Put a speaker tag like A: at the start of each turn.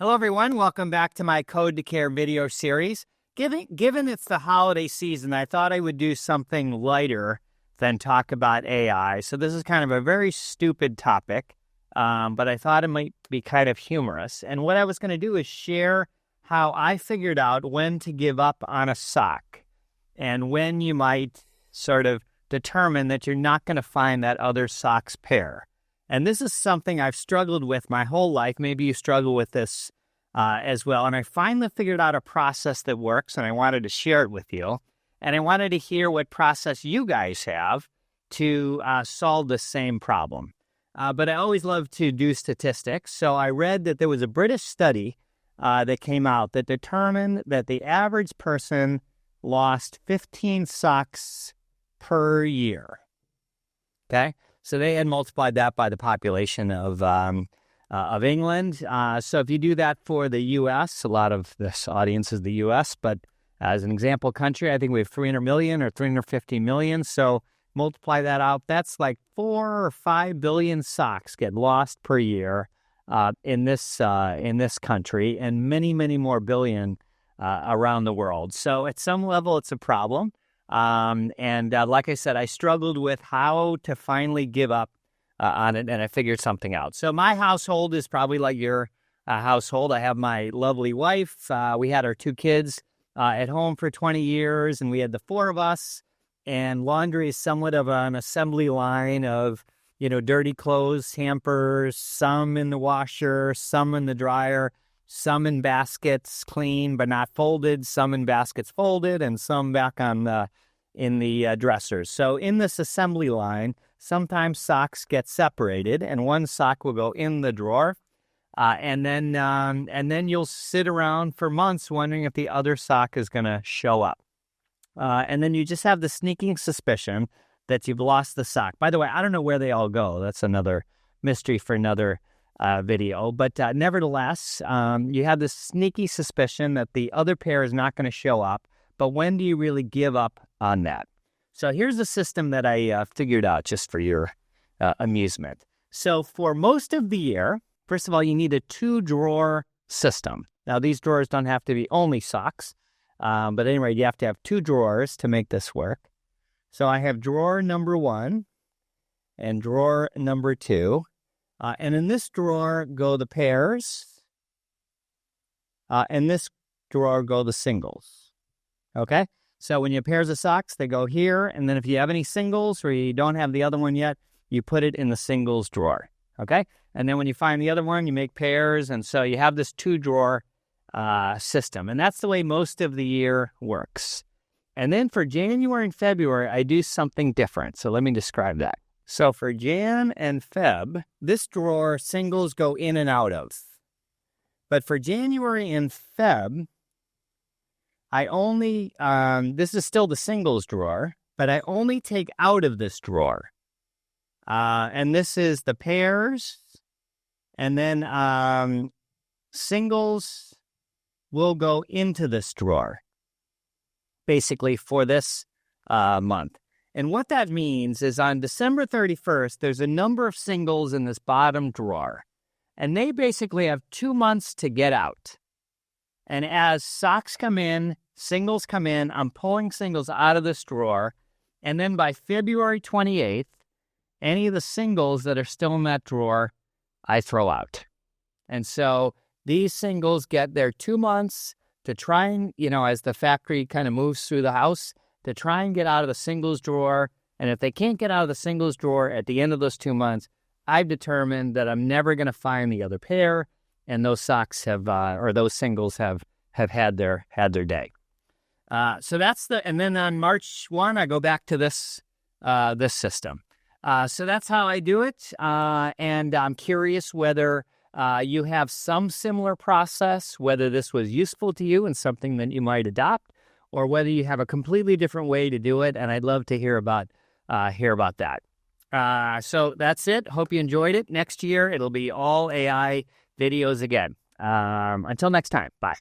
A: Hello, everyone. Welcome back to my Code to Care video series. Given it's the holiday season, I thought I would do something lighter than talk about AI. So this is kind of a very stupid topic, but I thought it might be kind of humorous. And what I was going to do is share how I figured out when to give up on a sock and when you might sort of determine that you're not going to find that other sock's pair. And this is something I've struggled with my whole life. Maybe you struggle with this as well. And I finally figured out a process that works, and I wanted to share it with you. And I wanted to hear what process you guys have to solve the same problem. But I always love to do statistics. So I read that there was a British study that came out that determined that the average person lost 15 socks per year. Okay? So they had multiplied that by the population of England. So if you do that for the U.S., a lot of this audience is the U.S., but as an example country, I think we have 300 million or 350 million. So multiply that out. That's like 4 or 5 billion socks get lost per year in this country, and many, many more billion around the world. So at some level, it's a problem. Like I said, I struggled with how to finally give up on it, and I figured something out. So my household is probably like your household. I have my lovely wife. We had our 2 kids at home for 20 years, and we had the 4 of us, and laundry is somewhat of an assembly line of, dirty clothes, hampers, some in the washer, some in the dryer, some in baskets clean but not folded, some in baskets folded, and some back on in the dressers. So in this assembly line, sometimes socks get separated, and one sock will go in the drawer, and then you'll sit around for months wondering if the other sock is going to show up. And then you just have the sneaking suspicion that you've lost the sock. By the way, I don't know where they all go. That's another mystery for another video. But nevertheless, you have this sneaky suspicion that the other pair is not going to show up. But when do you really give up on that? So here's a system that I figured out just for your amusement. So for most of the year, first of all, you need a 2-drawer system. Now, these drawers don't have to be only socks. But anyway, you have to have 2 drawers to make this work. So I have drawer number 1 and drawer number 2. And in this drawer go the pairs. And this drawer go the singles. Okay? So when you have pairs of socks, they go here. And then if you have any singles or you don't have the other one yet, you put it in the singles drawer. Okay? And then when you find the other one, you make pairs. And so you have this 2-drawer system. And that's the way most of the year works. And then for January and February, I do something different. So let me describe that. So for Jan and Feb, this drawer singles go in and out of. But for January and Feb, I only, this is still the singles drawer, but I only take out of this drawer. And this is the pairs. And then singles will go into this drawer, basically for this month. And what that means is on December 31st, there's a number of singles in this bottom drawer, and they basically have 2 months to get out. And as socks come in, singles come in, I'm pulling singles out of this drawer, and then by February 28th, any of the singles that are still in that drawer, I throw out. And so these singles get their 2 months to try and, as the factory kind of moves through the house, to try and get out of the singles drawer. And if they can't get out of the singles drawer at the end of those 2 months, I've determined that I'm never going to find the other pair, and those socks have, or those singles have had their day. So that's and then on March 1, I go back to this system. So that's how I do it. And I'm curious whether you have some similar process, whether this was useful to you and something that you might adopt, or whether you have a completely different way to do it. And I'd love to hear about that. So that's it. Hope you enjoyed it. Next year, it'll be all AI videos again. Until next time, bye.